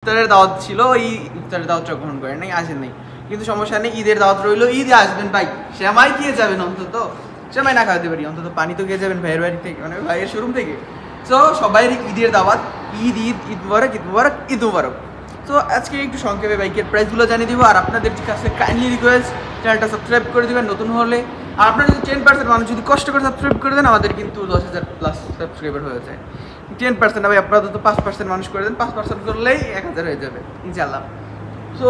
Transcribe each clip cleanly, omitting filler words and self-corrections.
ইফতারের দাওয়াত ছিল, এই ইফতারের দাওয়াতটা গ্রহণ করেন নাই, আসেন নাই। কিন্তু সমস্যা নেই, ঈদের দাওয়াত রইলো, ঈদে আসবেন ভাই। সেমাই খেয়ে যাবেন, অন্তত সেমাই না খাওয়াতে পারি, অন্তত পানি তো খেয়ে যাবেন ভাইয়ের বাড়ি থেকে, মানে ভাইয়ের শোরুম থেকে। সো সবাই ঈদের দাওয়াত, ঈদ ঈদ ঈদ মুবারক, ঈদ মুবারক, ঈদ মুবারক। তো আজকে একটু সংক্ষেপে বাইকের প্রাইসগুলো জানিয়ে দিব, আর আপনাদের কাছে কাইন্ডলি রিকোয়েস্ট চ্যানেলটা সাবস্ক্রাইব করে দেবেন নতুন হলে। আর আপনারা যদি 10% মানুষ যদি কষ্ট করে সাবস্ক্রাইব করে দেন, আমাদের কিন্তু 10,000 প্লাস সাবস্ক্রাইবার হয়ে যায়। 10% না ভাই, আপনারা তো 5% মানুষ করে দেন, 5% করলেই 1,000 হয়ে যাবে ইনশাআল্লাহ। সো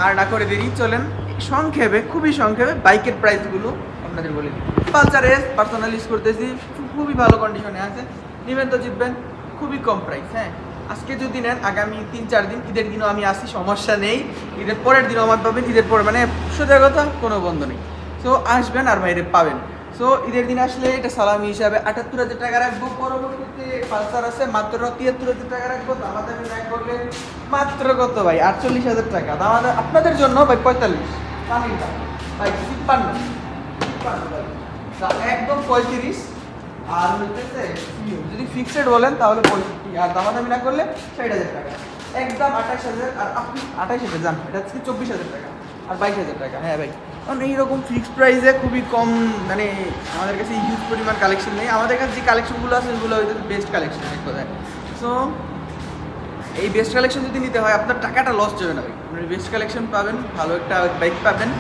আর না করে দেরি, চলেন সংক্ষেপে, খুবই সংক্ষেপে বাইকের প্রাইসগুলো আপনাদের বলে দিই। পালসার এস পার্সোনাল ইউজ করতেছি, খুবই ভালো কন্ডিশনে আছে, নেবেন তো জিতবেন, খুবই কম প্রাইস। হ্যাঁ, আজকে যদি নেন আগামী 3-4 দিন, ঈদের দিনও আমি আসি, সমস্যা নেই। ঈদের পরের দিনও আমার পাবেন, ঈদের পরে মানে সোজা কথা কোনো বন্ধ নেই। সো আসবেন আর বাইরে পাবেন। সো ঈদের দিন আসলে এটা সালামি হিসাবে 78,000 টাকা রাখবো। পরবর্তীতে পালসার আছে মাত্র 73,000 টাকা রাখবো। দামাদামি না করলে মাত্র কত ভাই, 48,000 টাকা। দামাদামি আপনাদের জন্য ভাই 45, ভাই 53 ভাই, একদম 35। আর হইতেছে যদি ফিক্সড বলেন তাহলে 65, আর দামাদামি না করলে 60,000 টাকা, একদম 28,000। আর আপনি 28,000 যান, এটা হচ্ছে 24,000 টাকা আর 22,000 টাকা। হ্যাঁ ভাই, কারণ এইরকম ফিক্সড প্রাইসে খুবই কম, মানে আমাদের কাছে হিউজ পরিমাণ কালেকশন নেই। আমাদের কাছে যে কালেকশনগুলো আছে সেগুলো হয়তো বেস্ট কালেকশন এক কথায়। সো এই বেস্ট কালেকশন যদি নিতে হয়, আপনার টাকাটা লস যাবে না ভাই, আপনি বেস্ট কালেকশন পাবেন, ভালো একটা বাইক পাবেন।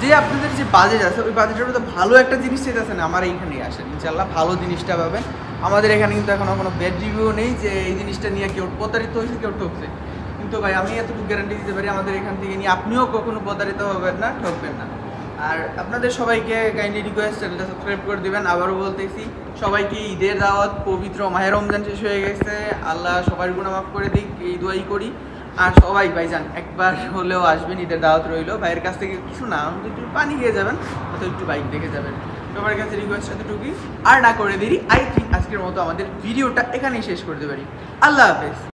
যে আপনাদের যে বাজেট আছে, ওই বাজেটের মধ্যে ভালো একটা জিনিস চাইতেছে না, আমার এইখানেই আসেন, ইনশাল্লাহ ভালো জিনিসটা পাবেন। আমাদের এখানে কিন্তু এখনও কোনো ব্যাড রিভিউ নেই যে এই জিনিসটা নিয়ে কেউ প্রতারিত হয়েছে, কেউ ঠকছে। কিন্তু ভাই আমি এতটুকু গ্যারান্টি দিতে পারি, আমাদের এখান থেকে নিয়ে আপনিও কখনো প্রতারিত হবেন না, ঠকবেন না। আর আপনাদের সবাইকে কাইন্ডলি রিকোয়েস্ট, চ্যানেলটা সাবস্ক্রাইব করে দেবেন। আবারও বলতেছি, সবাইকে ঈদের দাওয়াত, পবিত্র মাহে রমজান শেষ হয়ে গেছে, আল্লাহ সবার গুনাহ মাফ করে দিক, এই দোয়াই করি। আর সবাই ভাইজান একবার হলেও আসবেন, ঈদের দাওয়াত রইলো। ভাইয়ের কাছ থেকে কিছু না, একটু পানি খেয়ে যাবেন, অথবা একটু বাইক দেখে যাবেন। সবার কাছে রিকোয়েস্ট এতটুকুই, আর না করে দেরি। আই থিঙ্ক আজকের মতো আমাদের ভিডিওটা এখানেই শেষ করতে পারি। আল্লাহ হাফেজ।